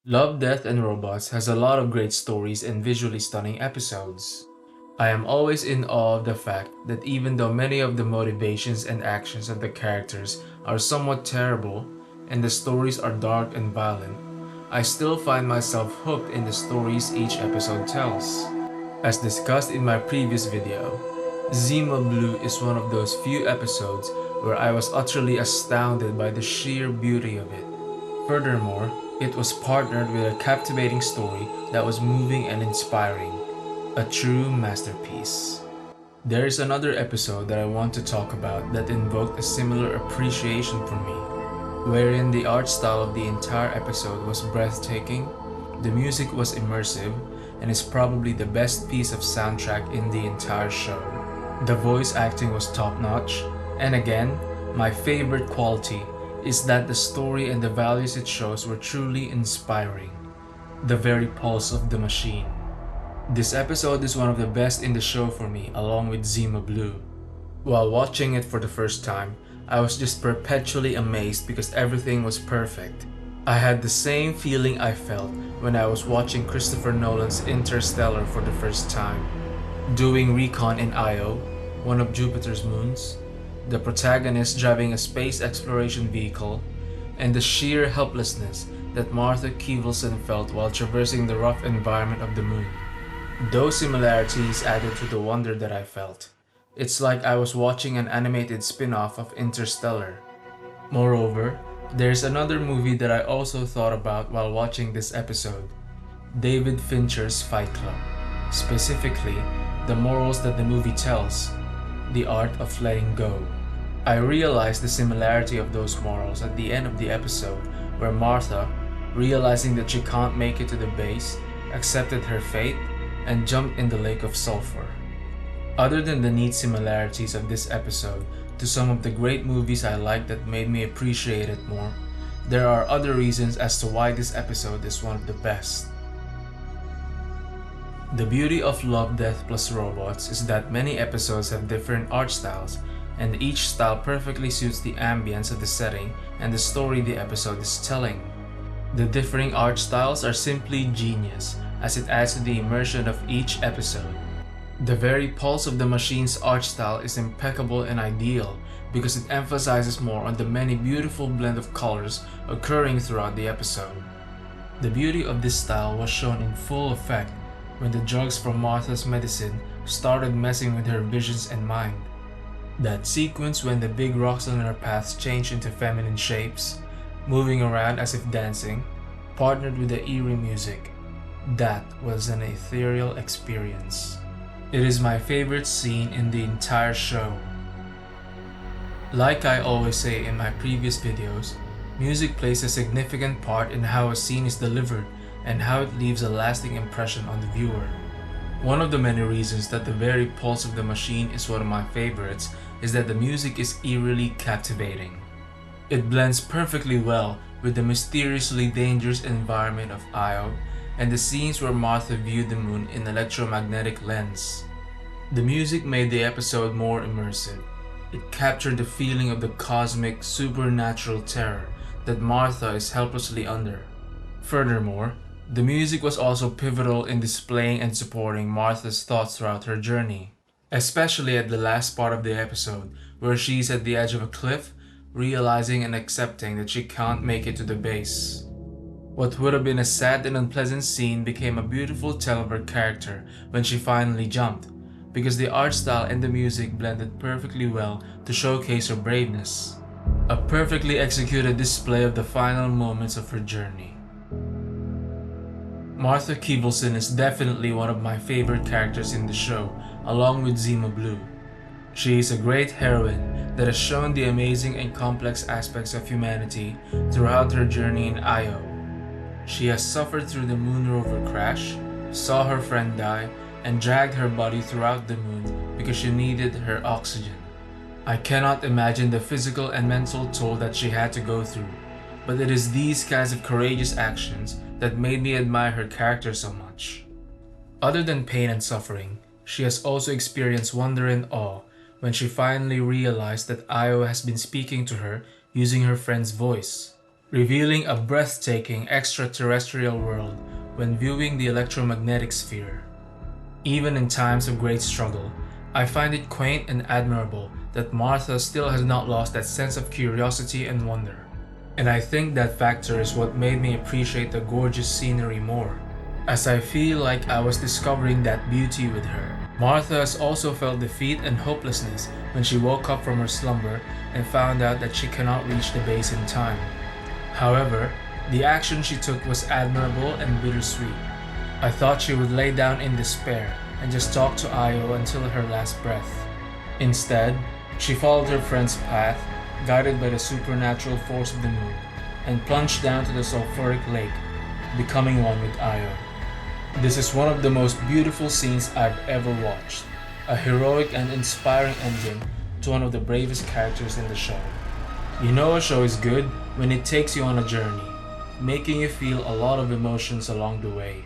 Love, Death, and Robots has a lot of great stories and visually stunning episodes. I am always in awe of the fact that even though many of the motivations and actions of the characters are somewhat terrible and the stories are dark and violent, I still find myself hooked in the stories each episode tells. As discussed in my previous video, Zima Blue is one of those few episodes where I was utterly astounded by the sheer beauty of it. Furthermore, it was partnered with a captivating story that was moving and inspiring, a true masterpiece. There is another episode that I want to talk about that invoked a similar appreciation from me, wherein the art style of the entire episode was breathtaking, the music was immersive, and is probably the best piece of soundtrack in the entire show. The voice acting was top notch, and again, my favorite quality is that the story and the values it shows were truly inspiring. The very pulse of the machine. This episode is one of the best in the show for me, along with Zima Blue. While watching it for the first time, I was just perpetually amazed because everything was perfect. I had the same feeling I felt when I was watching Christopher Nolan's Interstellar for the first time. Doing recon in Io, one of Jupiter's moons, the protagonist driving a space exploration vehicle, and the sheer helplessness that Martha Keevelson felt while traversing the rough environment of the moon. Those similarities added to the wonder that I felt. It's like I was watching an animated spin-off of Interstellar. Moreover, there's another movie that I also thought about while watching this episode, David Fincher's Fight Club. Specifically, the morals that the movie tells, the art of letting go. I realized the similarity of those morals at the end of the episode where Martha, realizing that she can't make it to the base, accepted her fate and jumped in the lake of sulfur. Other than the neat similarities of this episode to some of the great movies I like that made me appreciate it more, there are other reasons as to why this episode is one of the best. The beauty of Love, Death plus Robots is that many episodes have different art styles, and each style perfectly suits the ambience of the setting and the story the episode is telling. The differing art styles are simply genius, as it adds to the immersion of each episode. The very pulse of the machine's art style is impeccable and ideal because it emphasizes more on the many beautiful blend of colors occurring throughout the episode. The beauty of this style was shown in full effect when the drugs from Martha's medicine started messing with her visions and mind. That sequence when the big rocks on her path changed into feminine shapes, moving around as if dancing, partnered with the eerie music, that was an ethereal experience. It is my favorite scene in the entire show. Like I always say in my previous videos, music plays a significant part in how a scene is delivered and how it leaves a lasting impression on the viewer. One of the many reasons that the very pulse of the machine is one of my favorites is that the music is eerily captivating. It blends perfectly well with the mysteriously dangerous environment of Io and the scenes where Martha viewed the moon in electromagnetic lens. The music made the episode more immersive. It captured the feeling of the cosmic, supernatural terror that Martha is helplessly under. Furthermore, the music was also pivotal in displaying and supporting Martha's thoughts throughout her journey, especially at the last part of the episode where she's at the edge of a cliff, realizing and accepting that she can't make it to the base. What would have been a sad and unpleasant scene became a beautiful tell of her character when she finally jumped, because the art style and the music blended perfectly well to showcase her braveness. A perfectly executed display of the final moments of her journey. Martha Keevelson is definitely one of my favorite characters in the show, along with Zima Blue. She is a great heroine that has shown the amazing and complex aspects of humanity throughout her journey in Io. She has suffered through the moon rover crash, saw her friend die, and dragged her body throughout the moon because she needed her oxygen. I cannot imagine the physical and mental toll that she had to go through, but it is these kinds of courageous actions that made me admire her character so much. Other than pain and suffering, she has also experienced wonder and awe when she finally realized that Io has been speaking to her using her friend's voice. revealing a breathtaking extraterrestrial world when viewing the electromagnetic sphere. Even in times of great struggle, I find it quaint and admirable that Martha still has not lost that sense of curiosity and wonder. And I think that factor is what made me appreciate the gorgeous scenery more, as I feel like I was discovering that beauty with her. Martha has also felt defeat and hopelessness when she woke up from her slumber and found out that she cannot reach the base in time. However, the action she took was admirable and bittersweet. I thought she would lay down in despair and just talk to Io until her last breath. Instead, she followed her friend's path, guided by the supernatural force of the moon, and plunged down to the sulfuric lake, becoming one with Io. This is one of the most beautiful scenes I've ever watched, a heroic and inspiring ending to one of the bravest characters in the show. You know a show is good when it takes you on a journey, making you feel a lot of emotions along the way.